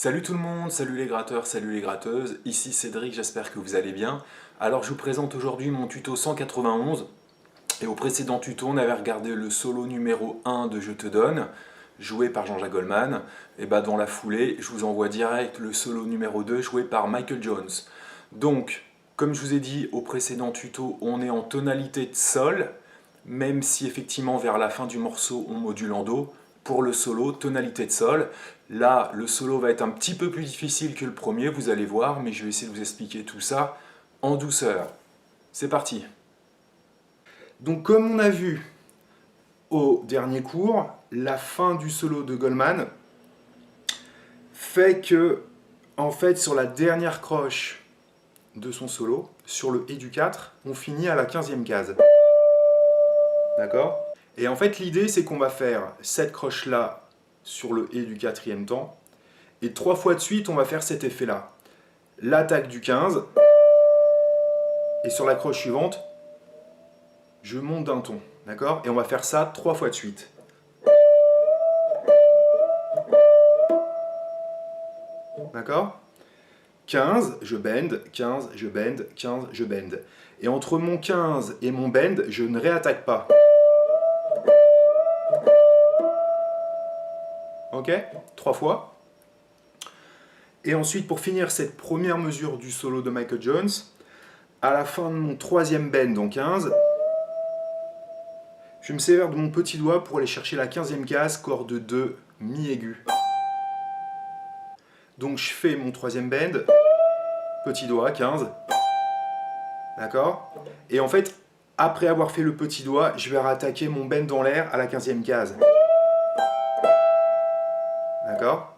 Salut tout le monde, salut les gratteurs, salut les gratteuses, ici Cédric, j'espère que vous allez bien. Alors je vous présente aujourd'hui mon tuto 191, et au précédent tuto on avait regardé le solo numéro 1 de Je te donne, joué par Jean-Jacques Goldman, et bah dans la foulée je vous envoie direct le solo numéro 2 joué par Michael Jones. Donc, comme je vous ai dit au précédent tuto, on est en tonalité de sol, même si effectivement vers la fin du morceau on module en do. Pour le solo, tonalité de sol. Là, le solo va être un petit peu plus difficile que le premier, vous allez voir, mais je vais essayer de vous expliquer tout ça en douceur. C'est parti. Donc comme on a vu au dernier cours, la fin du solo de Goldman fait que, en fait, sur la dernière croche de son solo, sur le Et du 4, on finit à la 15e case. D'accord ? Et en fait, l'idée, c'est qu'on va faire cette croche-là sur le Et du 4e temps, et 3 fois de suite, on va faire cet effet-là. L'attaque du 15, et sur la croche suivante, je monte d'un ton, d'accord? Et on va faire ça 3 fois de suite. D'accord? 15, je bend, 15, je bend, 15, je bend. Et entre mon 15 et mon bend, je ne réattaque pas. Ok? 3 fois. Et ensuite, pour finir cette première mesure du solo de Michael Jones, à la fin de mon 3e bend en 15, je me sers de mon petit doigt pour aller chercher la 15e case, corde 2, mi aigu. Donc je fais mon 3e bend, petit doigt, 15. D'accord? Et en fait, après avoir fait le petit doigt, je vais rattaquer mon bend dans l'air à la 15e case. D'accord?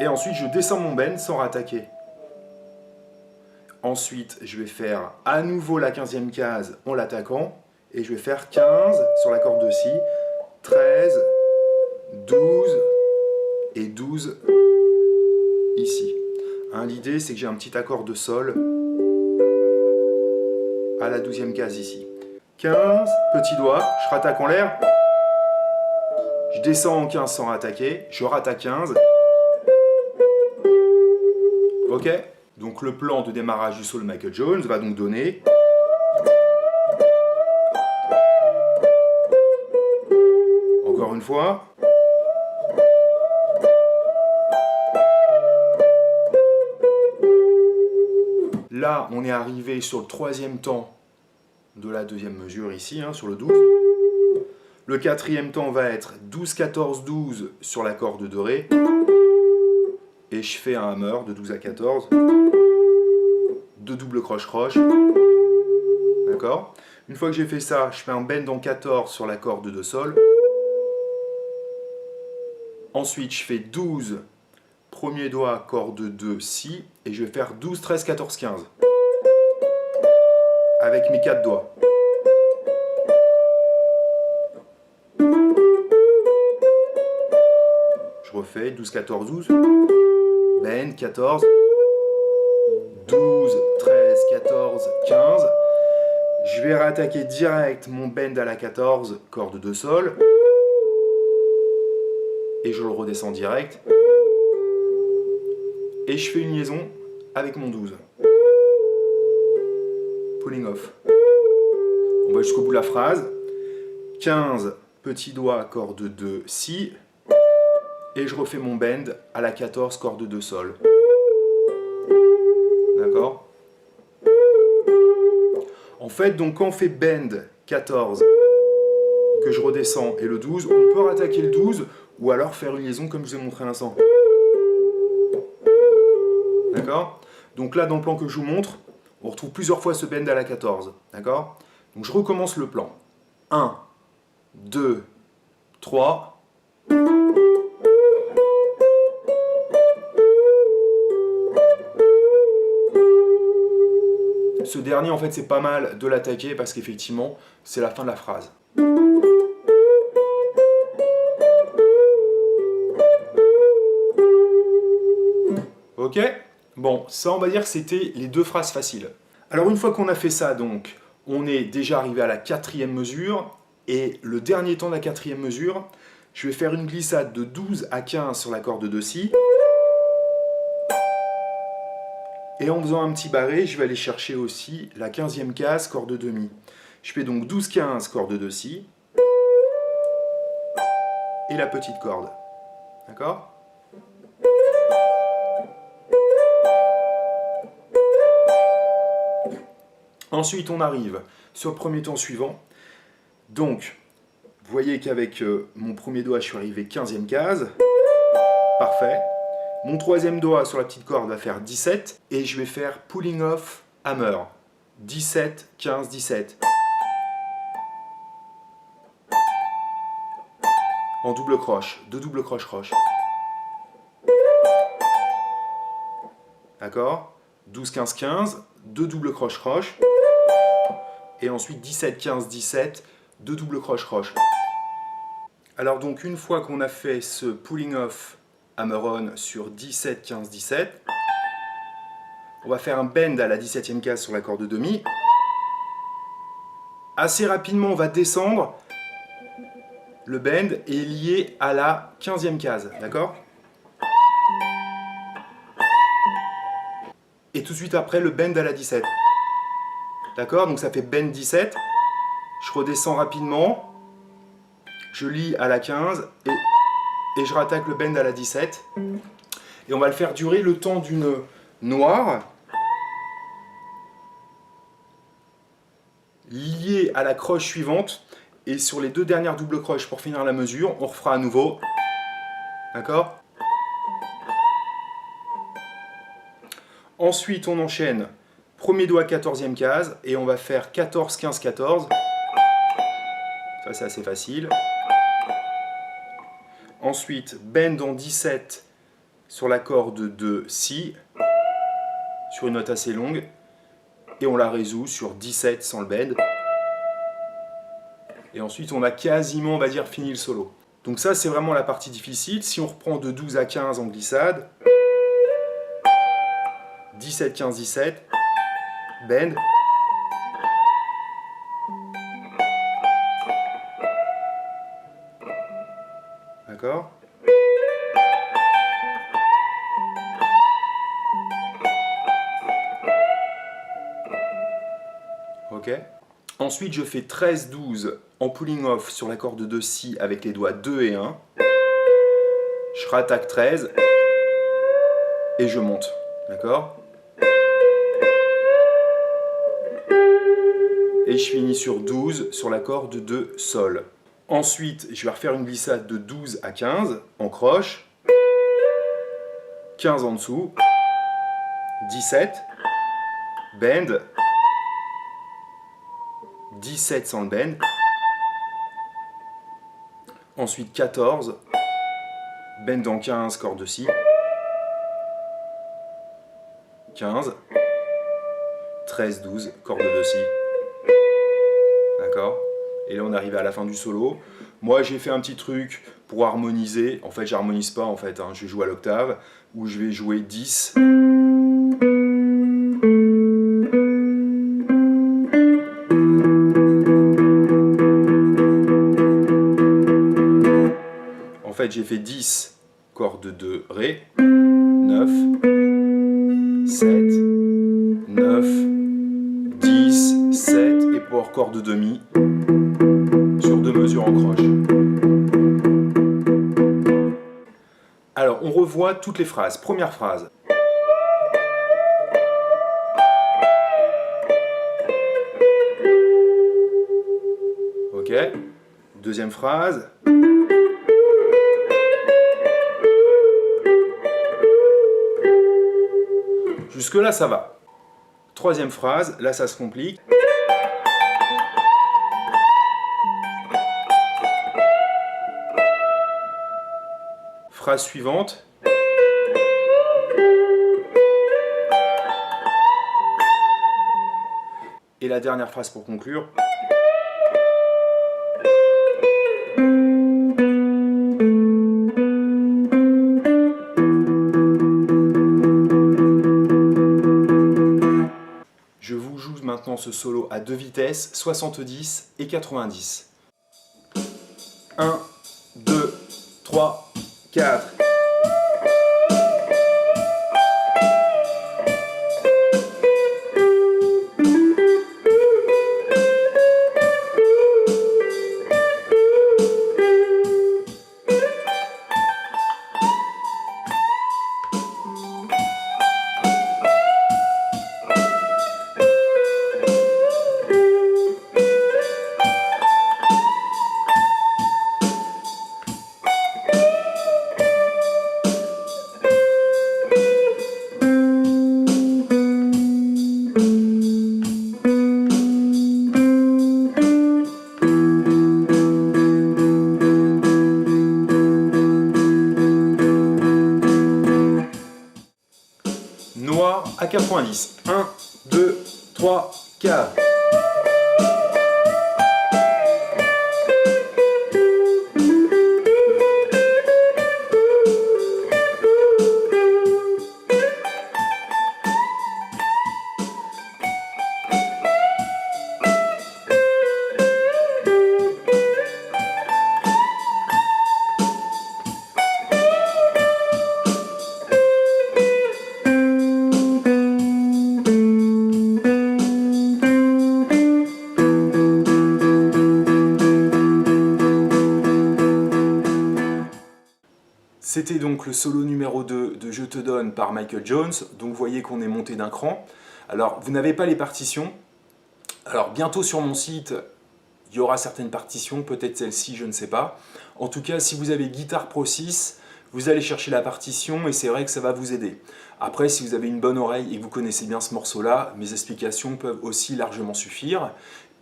Et ensuite, je descends mon bend sans rattaquer. Ensuite, je vais faire à nouveau la 15e case en l'attaquant. Et je vais faire 15 sur la corde de Si, 13, 12 et 12 ici. Hein, l'idée, c'est que j'ai un petit accord de Sol à la 12e case ici. 15, petit doigt, je rattaque en l'air. Je descends en 15 sans rattaquer, je rattaque 15. Ok? Donc le plan de démarrage du solo de Michael Jones va donc donner... Encore une fois. Là, on est arrivé sur le 3e temps de la 2e mesure ici, hein, sur le 12. Le 4e temps va être 12, 14, 12 sur la corde de Ré. Et je fais un hammer de 12 à 14. Deux doubles croche-croche. D'accord? Une fois que j'ai fait ça, je fais un bend en 14 sur la corde de Sol. Ensuite, je fais 12, premier doigt, corde 2, Si. Et je vais faire 12, 13, 14, 15. Avec mes 4 doigts. Je refais 12, 14, 12. Bend, 14. 12, 13, 14, 15. Je vais réattaquer direct mon bend à la 14, corde de Sol. Et je le redescends direct. Et je fais une liaison avec mon 12. Pulling off. On va jusqu'au bout de la phrase. 15, petit doigt, corde 2, Si. Et je refais mon bend à la 14, corde de Sol. D'accord? En fait, donc quand on fait bend 14, que je redescends, et le 12, on peut rattaquer le 12, ou alors faire une liaison comme je vous ai montré à l'instant. D'accord? Donc là, dans le plan que je vous montre, on retrouve plusieurs fois ce bend à la 14. D'accord? Donc je recommence le plan. 1, 2, 3. Ce dernier, en fait, c'est pas mal de l'attaquer parce qu'effectivement, c'est la fin de la phrase. Ok? Bon, ça, on va dire que c'était les 2 phrases faciles. Alors, une fois qu'on a fait ça, donc, on est déjà arrivé à la 4e mesure. Et le dernier temps de la 4e mesure, Je vais faire une glissade de 12 à 15 sur la corde de Si. Et en faisant un petit barré, je vais aller chercher aussi la 15e case, corde de Mi. Je fais donc 12-15, corde de Si. Et la petite corde. D'accord ? Ensuite, on arrive sur le premier ton suivant. Donc, vous voyez qu'avec mon premier doigt, je suis arrivé 15e case. Parfait. Mon troisième doigt sur la petite corde va faire 17. Et je vais faire pulling off hammer. 17, 15, 17. En double croche. Deux doubles croche-croche. D'accord ? 12, 15, 15. Deux doubles croche-croche. Et ensuite 17, 15, 17. Deux doubles croche-croche. Alors donc une fois qu'on a fait ce pulling off hammer-on sur 17, 15, 17, on va faire un bend à la 17e case sur la corde de Mi. Assez rapidement, on va descendre. Le bend est lié à la 15e case, d'accord ? Et tout de suite après, le bend à la 17. D'accord ? Donc ça fait bend 17. Je redescends rapidement. Je lie à la 15 et je rattaque le bend à la 17. Et on va le faire durer le temps d'une noire liée à la croche suivante. Et sur les deux dernières doubles croches pour finir la mesure, on refera à nouveau. D'accord ? Ensuite, on enchaîne. Premier doigt 14e case et on va faire 14, 15, 14. Ça, c'est assez facile. Ensuite, bend en 17 sur la corde de Si, sur une note assez longue. Et on la résout sur 17 sans le bend. Et ensuite, on a quasiment, on va dire, fini le solo. Donc ça, c'est vraiment la partie difficile. Si on reprend de 12 à 15 en glissade, 17, 15, 17, bend. D'accord ? Ok. Ensuite, je fais 13, 12 en pulling off sur la corde de Si avec les doigts 2 et 1. Je rattaque 13 et je monte. D'accord ? Et je finis sur 12 sur la corde de Sol. Ensuite, je vais refaire une glissade de 12 à 15 en croche. 15 en dessous. 17. Bend. 17 sans le bend. Ensuite 14. Bend en 15, corde de Si. 15. 13, 12, corde de Si. D'accord ? Et là on arrive à la fin du solo. Moi j'ai fait un petit truc pour harmoniser. En fait j'harmonise pas en fait, hein. Je joue à l'octave où je vais jouer 10. En fait j'ai fait 10 corde de Ré, 9, 7, 9, 10, 7 et pour corde de Mi sur 2 mesures en croche. Alors on revoit toutes les phrases. Première phrase. Ok. Deuxième phrase. Jusque là ça va. Troisième phrase, là ça se complique. Phrase suivante. Et la dernière phrase pour conclure. Je vous joue maintenant ce solo à deux vitesses, 70 et 90. 1, 2, 3, 4. Noir à 90. 1, 2, 3, 4. C'était donc le solo numéro 2 de Je te donne par Michael Jones, donc vous voyez qu'on est monté d'un cran. Alors vous n'avez pas les partitions, alors bientôt sur mon site il y aura certaines partitions, peut-être celle-ci, je ne sais pas. En tout cas si vous avez Guitar Pro 6, vous allez chercher la partition et c'est vrai que ça va vous aider. Après si vous avez une bonne oreille et que vous connaissez bien ce morceau-là, mes explications peuvent aussi largement suffire.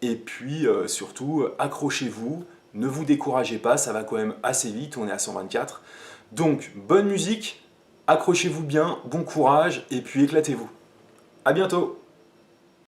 Et puis surtout, accrochez-vous, ne vous découragez pas, ça va quand même assez vite, on est à 124. Donc, bonne musique, accrochez-vous bien, bon courage, et puis éclatez-vous. À bientôt!